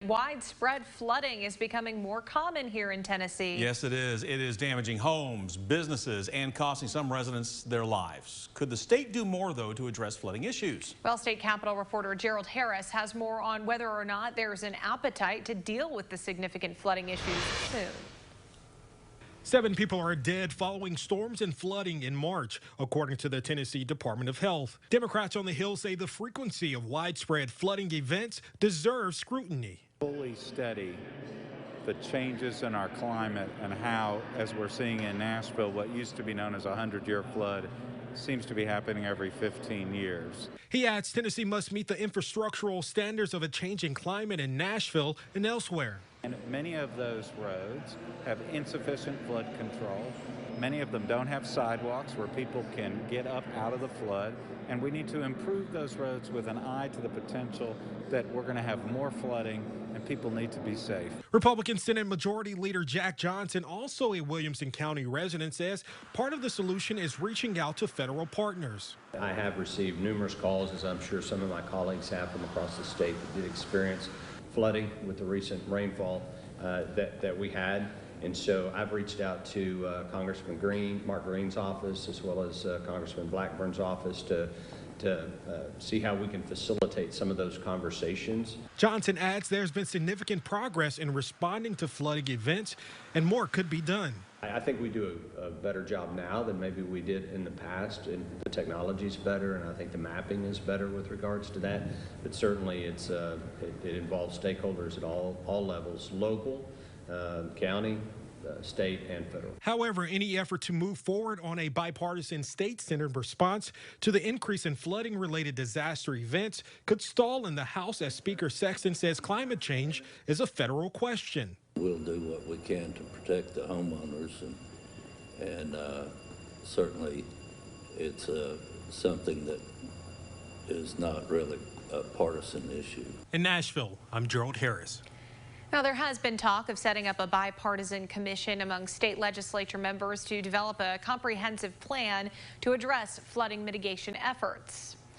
Widespread flooding is becoming more common here in Tennessee. Yes, it is. It is damaging homes, businesses, and costing some residents their lives. Could the state do more, though, to address flooding issues? Well, State Capitol reporter Gerald Harris has more on whether or not there's an appetite to deal with the significant flooding issues soon. 7 people are dead following storms and flooding in March, according to the Tennessee Department of Health. Democrats on the Hill say the frequency of widespread flooding events deserves scrutiny. Fully study the changes in our climate and how, as we're seeing in Nashville, what used to be known as a 100-year flood seems to be happening every 15 years. He adds Tennessee must meet the infrastructural standards of a changing climate in Nashville and elsewhere. And many of those roads have insufficient flood control. Many of them don't have sidewalks where people can get up out of the flood. And we need to improve those roads with an eye to the potential that we're going to have more flooding and people need to be safe. Republican Senate Majority Leader Jack Johnson, also a Williamson County resident, says part of the solution is reaching out to federal partners. I have received numerous calls, as I'm sure some of my colleagues have from across the state that did experience flooding with the recent rainfall that we had. And so I've reached out to Congressman Mark Green's office, as well as Congressman Blackburn's office to see how we can facilitate some of those conversations. Johnson adds there's been significant progress in responding to flooding events and more could be done. I think we do a better job now than maybe we did in the past, and the technology is better, and I think the mapping is better with regards to that. But certainly it involves stakeholders at all levels, local, county, state, and federal. However, any effort to move forward on a bipartisan state-centered response to the increase in flooding-related disaster events could stall in the House, as Speaker Sexton says climate change is a federal question. We'll do what we can to protect the homeowners, and certainly it's something that is not really a partisan issue. In Nashville, I'm Gerald Harris. Now, there has been talk of setting up a bipartisan commission among state legislature members to develop a comprehensive plan to address flooding mitigation efforts.